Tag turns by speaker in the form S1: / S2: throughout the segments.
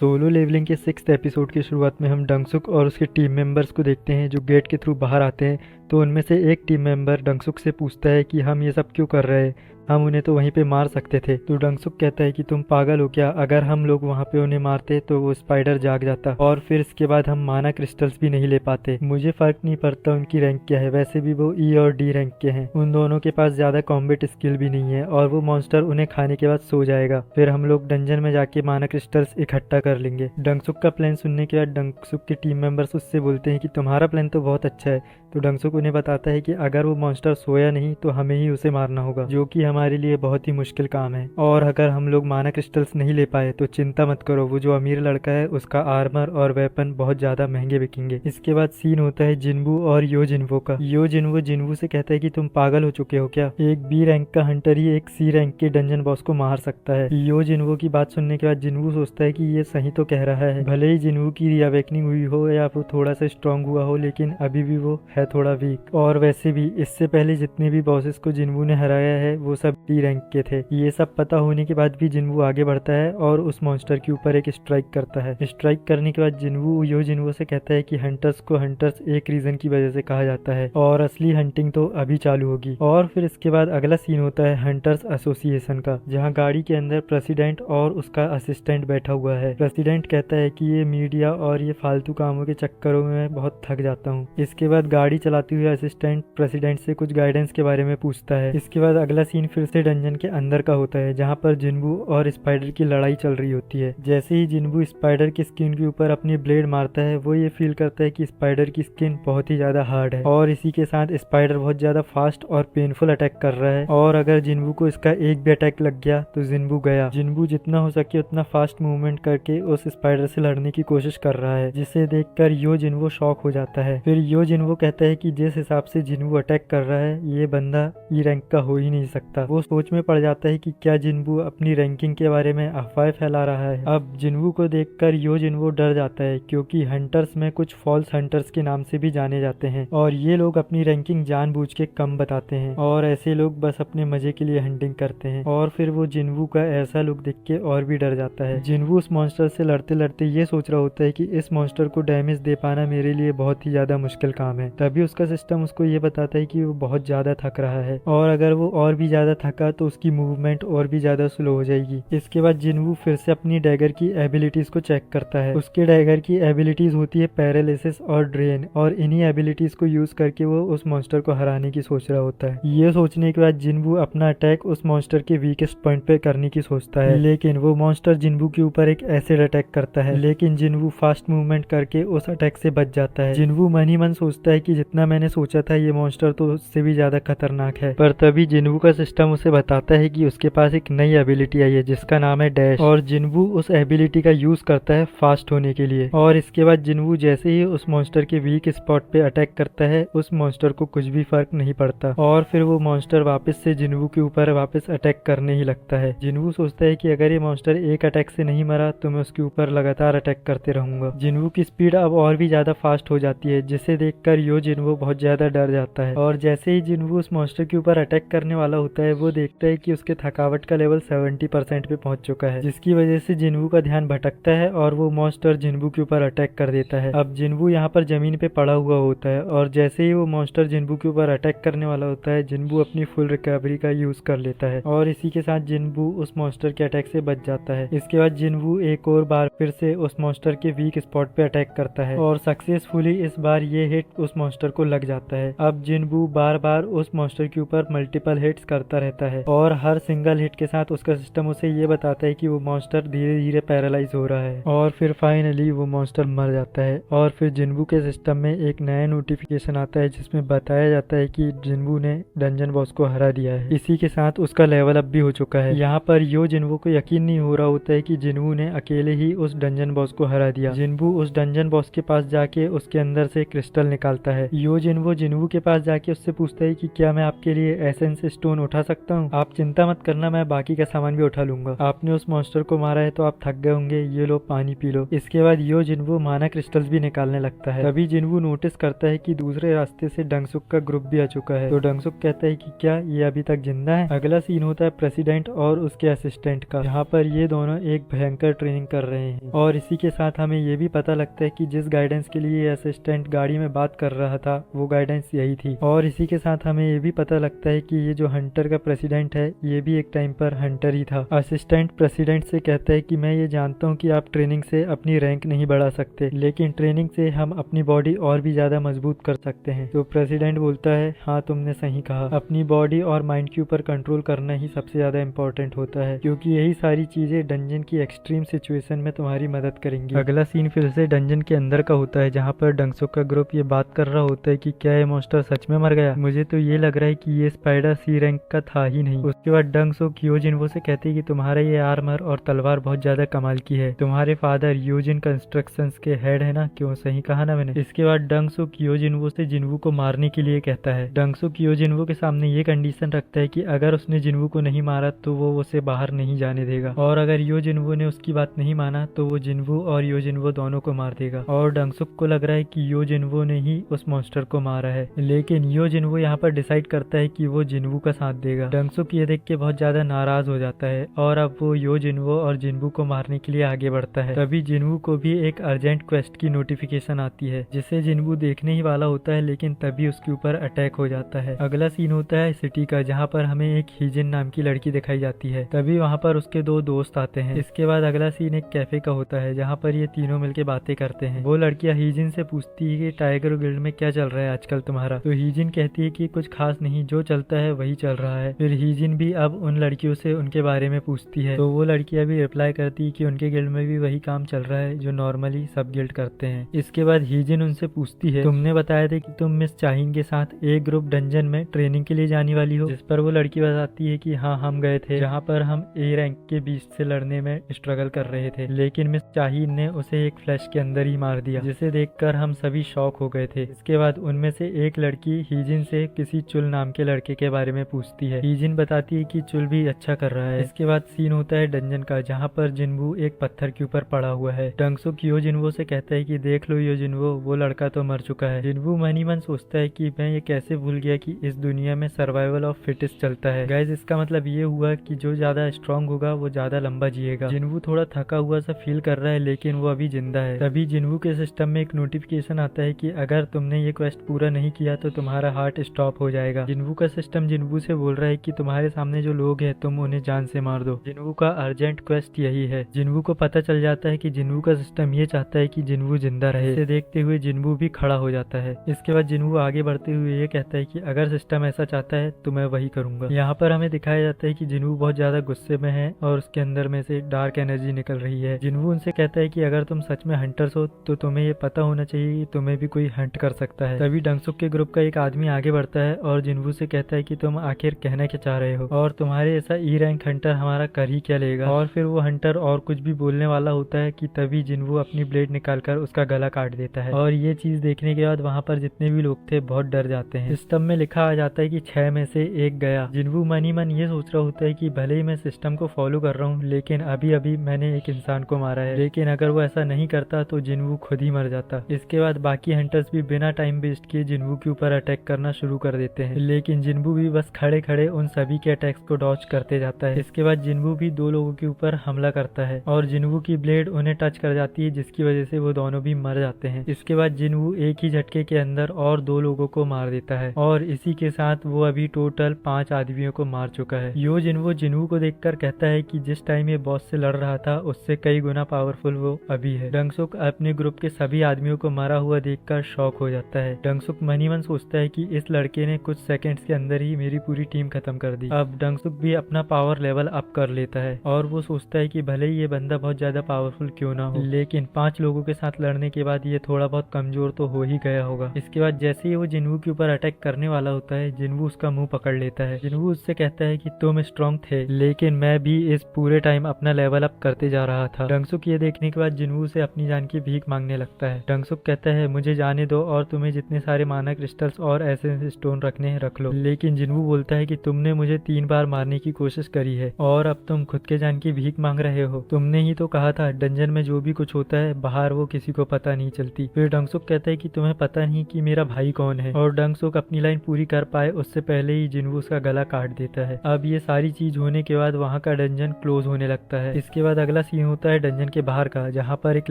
S1: Solo levelling के 6th episode की शुरुआत में हम डंगसुक और उसके टीम मेंबर्स को देखते हैं जो गेट के थ्रू बाहर आते हैं। तो उनमें से एक टीम मेंबर डंगसुक से पूछता है कि हम ये सब क्यों कर रहे हैं, हम उन्हें तो वहीं पे मार सकते थे। तो डंगसुक कहता है कि तुम पागल हो क्या, अगर हम लोग वहाँ पे उन्हें मारते तो वो स्पाइडर जाग जाता और फिर इसके बाद हम माना क्रिस्टल्स भी नहीं ले पाते। मुझे फर्क नहीं पड़ता उनकी रैंक क्या है, वैसे भी वो ई और डी रैंक के हैं। उन दोनों के पास ज्यादा कॉम्बैट स्किल भी नहीं है और वो मॉन्स्टर उन्हें खाने के बाद सो जाएगा। फिर हम लोग डंजन में जाके माना क्रिस्टल्स इकट्ठा कर लेंगे। डंगसुक का प्लान सुनने के बाद डंगसुक के टीम मेंबर्स उससे बोलते हैं कि तुम्हारा प्लान तो बहुत अच्छा है। तो डंगसुक उन्हें बताता है कि अगर वो मॉन्स्टर सोया नहीं तो हमें ही उसे मारना होगा, जो कि हमारे लिए बहुत ही मुश्किल काम है। और अगर हम लोग माना क्रिस्टल्स नहीं ले पाए तो चिंता मत करो, वो जो अमीर लड़का है उसका आर्मर और वेपन बहुत ज्यादा महंगे बिकेंगे। इसके बाद सीन होता है जिन्बू और यो जिन्वो का। यो जिन्वो जिन्बू से कहता है कि तुम पागल हो चुके हो क्या, एक बी रैंक का हंटर ही एक सी रैंक के डंजन बॉस को मार सकता है। यो जिन्वो की बात सुनने के बाद जिन्बू सोचता है कि ये सही तो कह रहा है, भले ही जिन्बू की रीअवेकनिंग हुई हो या वो थोड़ा सा स्ट्रांग हुआ हो, लेकिन अभी भी वो है थोड़ा वीक। और वैसे भी इससे पहले जितने भी बॉसेस को जिन्बू ने हराया है वो सब डी रैंक के थे। ये सब पता होने के बाद भी जिन्बू आगे बढ़ता है और उस मॉन्स्टर के ऊपर एक स्ट्राइक करता है। स्ट्राइक करने के बाद जिन्बू यो जिन्बू से कहता है कि हंटर्स को हंटर्स एक रीजन की वजह से कहा जाता है और असली हंटिंग तो अभी चालू होगी। और फिर इसके बाद अगला सीन होता है हंटर्स एसोसिएशन का, जहाँ गाड़ी के अंदर प्रेसिडेंट और उसका असिस्टेंट बैठा हुआ है। प्रेसिडेंट कहता है कि ये मीडिया और ये फालतू कामों के चक्करों में मैं बहुत थक जाता हूँ। इसके बाद गाड़ी चलाते हुए असिस्टेंट प्रेसिडेंट से कुछ गाइडेंस के बारे में पूछता है। इसके बाद अगला सीन फिर से डंजन के अंदर का होता है, जहाँ पर जिन्बू और स्पाइडर की लड़ाई चल रही होती है। जैसे ही जिन्बू स्पाइडर की स्किन के ऊपर अपनी ब्लेड मारता है वो ये फील करता है कि स्पाइडर की स्किन बहुत ही ज्यादा हार्ड है और इसी के साथ स्पाइडर बहुत ज्यादा फास्ट और पेनफुल अटैक कर रहा है और अगर जिन्बू को इसका एक भी अटैक लग गया तो जिन्बू गया। जिन्बू जितना हो सके उतना फास्ट मूवमेंट करके उस स्पाइडर से लड़ने की कोशिश कर रहा है, जिसे देखकर यो जिन्बू शॉक हो जाता है। फिर यो जिन्बू कहता है कि जिस हिसाब से जिन्बू अटैक कर रहा है ये बंदा ई रैंक का हो ही नहीं सकता। वो सोच में पड़ जाता है कि क्या जिन्बू अपनी रैंकिंग के बारे में अफवाह फैला रहा है। अब जिन्बू को देखकर यो जिन्बू डर जाता है, क्योंकि हंटर्स में कुछ फॉल्स हंटर्स के नाम से भी जाने जाते हैं और ये लोग अपनी रैंकिंग जानबूझ के कम बताते हैं और ऐसे लोग बस अपने मजे के लिए हंटिंग करते हैं। और फिर वो जिन्बू का ऐसा लुक देख के और भी डर जाता है। जिन्बू उस मॉन्स्टर से लड़ते लड़ते ये सोच रहा होता है कि इस मॉन्स्टर को डैमेज दे पाना मेरे लिए बहुत ही ज्यादा मुश्किल काम है। तभी उसका सिस्टम उसको ये बताता है कि वो बहुत ज्यादा थक रहा है और अगर वो और भी ज्यादा थका तो उसकी मूवमेंट और भी ज्यादा स्लो हो जाएगी। इसके बाद जिन्बू फिर से अपनी डैगर की एबिलिटीज को चेक करता है। उसके डैगर की एबिलिटीज होती है पैरालिसिस और ड्रेन, और इन्हीं एबिलिटीज को यूज करके वो उस मॉन्स्टर को हराने की सोच रहा होता है। ये सोचने के बाद जिन्बू अपना अटैक उस मॉन्स्टर के वीकेस्ट पॉइंट पे करने की सोचता है, लेकिन वो मॉन्स्टर जिन्बू के ऊपर एक एसिड अटैक करता है, लेकिन जिन्बू फास्ट मूवमेंट करके उस अटैक से बच जाता है। जिन्बू मन ही मन सोचता है कि जितना मैंने सोचा था ये मॉन्स्टर तो उससे भी ज्यादा खतरनाक है। पर तभी जिन्बू का सिस्टम उसे बताता है कि उसके पास एक नई एबिलिटी आई है जिसका नाम है डैश, और जिन्बू उस एबिलिटी का यूज करता है फास्ट होने के लिए। और इसके बाद जिन्बू जैसे ही उस मॉन्स्टर के वीक स्पॉट पे अटैक करता है उस मॉन्स्टर को कुछ भी फर्क नहीं पड़ता और फिर वो मॉन्स्टर वापस से जिन्बू के ऊपर वापस अटैक करने ही लगता है। जिन्बू सोचता है कि अगर ये मॉन्स्टर एक अटैक से नहीं मरा तो मैं उसके ऊपर लगातार अटैक करते रहूंगा। जिन्बू की स्पीड अब और भी ज्यादा फास्ट हो जाती है, जिसे देखकर यो जिन्बू बहुत ज्यादा डर जाता है। और जैसे ही जिन्बू उस मॉन्स्टर के ऊपर अटैक करने वाला होता है वो देखता है कि उसके थकावट का लेवल 70% पे पहुंच चुका है, जिसकी वजह से जिन्बू का ध्यान भटकता है और वो मॉन्स्टर जिन्बू के ऊपर अटैक कर देता है। अब जिन्बू यहाँ पर जमीन पे पड़ा हुआ होता है और जैसे ही वो मॉन्स्टर जिन्बू के ऊपर अटैक करने वाला होता है जिन्बू अपनी फुल रिकवरी का यूज कर लेता है और इसी के साथ जिन्बू उस मॉन्स्टर के अटैक से बच जाता है। इसके बाद जिन्बू एक और बार फिर से उस मॉन्स्टर के वीक स्पॉट पे अटैक करता है और सक्सेसफुली इस बार ये हिट उस मॉन्स्टर को लग जाता है। अब जिन्बू बार बार उस मॉन्स्टर के ऊपर मल्टीपल हिट्स करता रहता है और हर सिंगल हिट के साथ उसका सिस्टम उसे ये बताता है कि वो मॉन्स्टर धीरे धीरे पैरालाइज हो रहा है और फिर फाइनली वो मॉन्स्टर मर जाता है। और फिर जिन्बू के सिस्टम में एक नया नोटिफिकेशन आता है जिसमें बताया जाता है कि जिन्बू ने डंजन बॉस को हरा दिया है। इसी के साथ उसका लेवल अप भी हो चुका है। यहाँ पर यो जिन्बू को यकीन नहीं हो रहा होता है कि जिन्बू ने अकेले ही उस डंजन बॉस को हरा दिया। जिन्बू उस डंजन बॉस के पास जाके उसके अंदर से क्रिस्टल निकालता है है। यो जिन्वो जिन्वू के पास जाके उससे पूछता है कि क्या मैं आपके लिए एसेंस स्टोन उठा सकता हूँ? आप चिंता मत करना, मैं बाकी का सामान भी उठा लूंगा। आपने उस मॉन्स्टर को मारा है तो आप थक गए होंगे, ये लो पानी पी लो। इसके बाद यो जिन्वो माना क्रिस्टल्स भी निकालने लगता है। तभी जिन्वू नोटिस करता है कि दूसरे रास्ते से डंगसुक का ग्रुप भी आ चुका है। तो डंगसुक कहता है कि क्या ये अभी तक जिंदा है? अगला सीन होता है प्रेसिडेंट और उसके असिस्टेंट का, जहाँ पर ये दोनों एक भयंकर ट्रेनिंग कर रहे हैं। और इसी के साथ हमें ये भी पता लगता है कि जिस गाइडेंस के लिए असिस्टेंट गाड़ी में बात कर रहा था वो गाइडेंस यही थी। और इसी के साथ हमें ये भी पता लगता है कि ये जो हंटर का प्रेसिडेंट है ये भी एक टाइम पर हंटर ही था। असिस्टेंट प्रेसिडेंट से कहता है कि मैं ये जानता हूँ कि आप ट्रेनिंग से अपनी रैंक नहीं बढ़ा सकते, लेकिन ट्रेनिंग से हम अपनी बॉडी और भी ज्यादा मजबूत कर सकते हैं। तो प्रेसिडेंट बोलता है हाँ तुमने सही कहा, अपनी बॉडी और माइंड के ऊपर कंट्रोल करना ही सबसे ज्यादा इम्पोर्टेंट होता है, क्योंकि यही सारी चीजें डंजन की एक्सट्रीम सिचुएशन में तुम्हारी मदद करेंगी। अगला सीन फिर से डंजन के अंदर का होता है, जहाँ पर डंगसुक का ग्रुप ये बात कर रहा होता है कि क्या ये मॉन्स्टर सच में मर गया? मुझे तो ये लग रहा है कि ये स्पाइडर सी रैंक का था ही नहीं। उसके बाद डंगसुक योजिन्वो से कहते हैं कि तुम्हारा ये आर्मर और तलवार बहुत ज्यादा कमाल की है, तुम्हारे फादर योजिन कंस्ट्रक्शंस के हेड है ना? क्यों, सही कहा ना मैंने? इसके बाद डंगसुक योजिन्वो से जिन्वू को मारने के लिए कहता है। डंगसुक योजिन्वो के सामने ये कंडीशन रखता है कि अगर उसने जिन्वू को नहीं मारा तो वो उसे बाहर नहीं जाने देगा, और अगर योजिन्वो ने उसकी बात नहीं माना तो वो जिन्वू और योजिन्वो दोनों को मार देगा। और डंगसुक को लग रहा है कि योजिन्वो ने ही उस मॉन्स्टर को मारा है, लेकिन योजिन्वो यहाँ पर डिसाइड करता है कि वो जिन्वू का साथ देगा। डंगसुक ये देख के बहुत ज्यादा नाराज हो जाता है और अब वो योजिन्वो और जिन्वू को मारने के लिए आगे बढ़ता है। तभी जिन्वू को भी एक अर्जेंट क्वेस्ट की नोटिफिकेशन आती है, जिसे जिन्वू देखने ही वाला होता है, लेकिन तभी उसके ऊपर अटैक हो जाता है। अगला सीन होता है सिटी का, जहाँ पर हमें एक हीजिन नाम की लड़की दिखाई जाती है। तभी वहाँ पर उसके दो दोस्त आते हैं। इसके बाद अगला सीन एक कैफे का होता है, जहाँ पर ये तीनों मिलके बातें करते हैं। वो लड़कियां हीजिन से पूछती है कि टाइगर गिल्ड में क्या चल रहा है आजकल तुम्हारा? तो हीजिन कहती है कि कुछ खास नहीं, जो चलता है वही चल रहा है। फिर हीजिन भी अब उन लड़कियों से उनके बारे में पूछती है, तो वो लड़कियां भी रिप्लाई करती है कि उनके गिल्ड में भी वही काम चल रहा है जो नॉर्मली सब गिल्ड करते हैं। इसके बाद हीजिन उनसे पूछती है, तुमने बताया था कि तुम मिस चाहिन के साथ एक ग्रुप डंजन में ट्रेनिंग के लिए जाने वाली हो? जिस पर वो लड़की बताती है कि हाँ हम गए थे, जहाँ पर हम ए रैंक के बीच से लड़ने में स्ट्रगल कर रहे थे, लेकिन मिस चाहिन ने उसे एक फ्लैश के अंदर ही मार दिया, जिसे देखकर हम सभी शॉक हो गए थे। इसके बाद उनमें से एक लड़की हीजिन से किसी चुल नाम के लड़के के बारे में पूछती है। हीजिन बताती है कि चुल भी अच्छा कर रहा है। इसके बाद सीन होता है डंजन का, जहाँ पर जिन्वू एक पत्थर के ऊपर पड़ा हुआ है। डंगसुक योजिन्वो से कहता है कि देख लो योजिन्वो, वो लड़का तो मर चुका है। जिन्वू मन ही मन सोचता है कि मैं ये कैसे भूल गया कि इस दुनिया में सर्वाइवल ऑफ फिटेस्ट चलता है। गाइस, इसका मतलब ये हुआ कि जो ज्यादा स्ट्रांग होगा वो ज्यादा लंबा जिएगा। जिन्वू थोड़ा थका हुआ सा फील कर रहा है, लेकिन वो अभी जिंदा है। तभी जिन्वू के सिस्टम में एक नोटिफिकेशन आता है कि अगर तुमने ये क्वेस्ट पूरा नहीं किया तो तुम्हारा हार्ट स्टॉप हो जाएगा। जिन्वू का सिस्टम जिन्वू से बोल रहा है कि तुम्हारे सामने जो लोग हैं तुम उन्हें जान से मार दो। जिन्वू का अर्जेंट क्वेस्ट यही है। जिन्वू को पता चल जाता है कि जिन्वू का सिस्टम ये चाहता है कि जिन्वू जिंदा रहे। इसे देखते हुए जिन्वू भी खड़ा हो जाता है। इसके बाद जिन्वू आगे बढ़ते हुए ये कहता है कि अगर सिस्टम ऐसा चाहता है तो मैं वही करूंगा। यहाँ पर हमें दिखाया जाता है कि जिन्वू बहुत ज्यादा गुस्से में है और उसके अंदर में से डार्क एनर्जी निकल रही है। जिन्वू उनसे कहता है कि अगर तुम सच में हंटर्स हो तो तुम्हें ये पता होना चाहिए कि तुम्हें भी कोई हंट कर सकता है। तभी डंगसुक के ग्रुप का एक आदमी आगे बढ़ता है और जिन्वू से कहता है कि तुम आखिर कहना क्या चाह रहे हो, और तुम्हारे ऐसा ई रैंक हंटर हमारा कर ही क्या लेगा। और फिर वो हंटर और कुछ भी बोलने वाला होता है कि तभी जिन्वू अपनी ब्लेड निकालकर उसका गला काट देता है। और ये चीज देखने के बाद वहाँ पर जितने भी लोग थे बहुत डर जाते हैं। सिस्टम में लिखा आ जाता है कि 6 में से 1 गया। जिन्वू मन ही मन ये सोच रहा होता है कि भले ही मैं सिस्टम को फॉलो कर रहा हूँ, लेकिन अभी अभी मैंने एक इंसान को मारा है, लेकिन अगर वो ऐसा नहीं करता तो जिन्वू खुद ही मर जाता। इसके बाद बाकी हंटर्स भी बिना टाइम वेस्ट किए जिन्वू के ऊपर अटैक करना शुरू कर देते हैं, लेकिन जिन्वू भी बस खड़े खड़े उन सभी के अटैक्स को डॉज करते जाता है। इसके बाद जिन्वू भी 2 लोगों के ऊपर हमला करता है और जिन्वू की ब्लेड उन्हें टच कर जाती है, जिसकी वजह से वो दोनों भी मर जाते हैं। इसके बाद जिन्वू एक ही झटके के अंदर और 2 लोगों को मार देता है और इसी के साथ वो अभी टोटल 5 आदमियों को मार चुका है। यो जिन्वू जिन्वू को देखकर कहता है कि जिस टाइम ये बॉस से लड़ रहा था उससे कई गुना पावरफुल वो अभी है। डंगसुक अपने ग्रुप के सभी आदमियों को मरा हुआ देखकर शॉक हो जाता है। डंगसुक मन ही मन सोचता है कि इस लड़के ने कुछ सेकंड्स के अंदर ही मेरी पूरी टीम खत्म कर दी। अब डंगसुक भी अपना पावर लेवल अप कर लेता है और वो सोचता है कि भले ही ये बंदा बहुत ज्यादा पावरफुल क्यों ना हो, लेकिन 5 लोगों के साथ लड़ने के बाद ये थोड़ा बहुत कमजोर तो हो ही गया होगा। इसके बाद जैसे ही वो जिन्वू के ऊपर अटैक करने वाला होता है, जिन्वू उसका मुंह पकड़ लेता है। जिन्वू उससे कहता है कि तुम स्ट्रांग थे, लेकिन मैं भी इस पूरे टाइम अपना लेवल अप करते जा रहा था। डंगसुक ये देखने के बाद जिन्वू से अपनी जान की भीख मांगने लगता है। डंगसुक कहता है मुझे जाने दो और तुम्हें जितने सारे माना क्रिस्टल्स और एसेंस स्टोन रखने हैं रख लो। लेकिन जिन्वू बोलता है कि तुमने मुझे 3 बार मारने की कोशिश करी है और अब तुम खुद के जान की भीख मांग रहे हो। तुमने ही तो कहा था डंजन में जो भी कुछ होता है बाहर वो किसी को पता नहीं चलती। फिर डंगसुक कहता है कि तुम्हें पता नहीं कि मेरा भाई कौन है, और डंगसुक अपनी लाइन पूरी कर पाए उससे पहले ही जिन्वू उसका गला काट देता है। अब ये सारी चीज होने के बाद वहाँ का डंजन क्लोज होने लगता है। इसके बाद अगला सीन होता है डंजन के बाहर का, जहाँ पर एक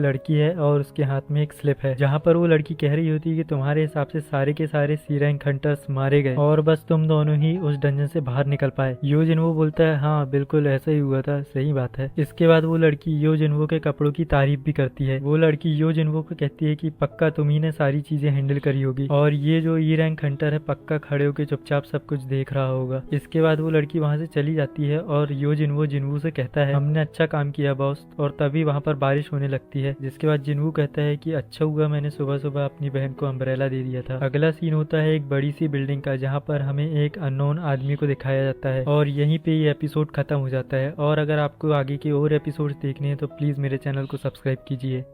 S1: लड़की है और उसके हाथ में एक स्लिप है, जहाँ पर वो लड़की कह रही होती है कि तुम्हारे हिसाब से सारे के सारे सी रैंक हंटर्स मारे गए और बस तुम दोनों ही उस डंजन से बाहर निकल पाए। यो जिन्वू बोलता है हाँ बिल्कुल ऐसा ही हुआ था, सही बात है। इसके बाद वो लड़की यो जिन्वू के कपड़ों की तारीफ भी करती है। वो लड़की यो जिन्वू को कहती है कि पक्का तुम ही ने सारी चीजें हैंडल करी होगी और ये जो ई रैंक हंटर है पक्का खड़े होकर चुपचाप सब कुछ देख रहा होगा। इसके बाद वो लड़की वहां से चली जाती है और यो जिन्वू से कहता है हमने अच्छा काम किया बॉस, और तभी वहां पर बारिश होने लगती है। जिसके बाद जिन्वू कहता है कि अच्छा हुआ मैंने सुबह सुबह अपनी बहन को अम्ब्रेला दे दिया था। अगला सीन होता है एक बड़ी सी बिल्डिंग का, जहाँ पर हमें एक अननोन आदमी को दिखाया जाता है और यहीं पे ये एपिसोड खत्म हो जाता है। और अगर आपको आगे के और एपिसोड देखने हैं तो प्लीज मेरे चैनल को सब्सक्राइब कीजिए।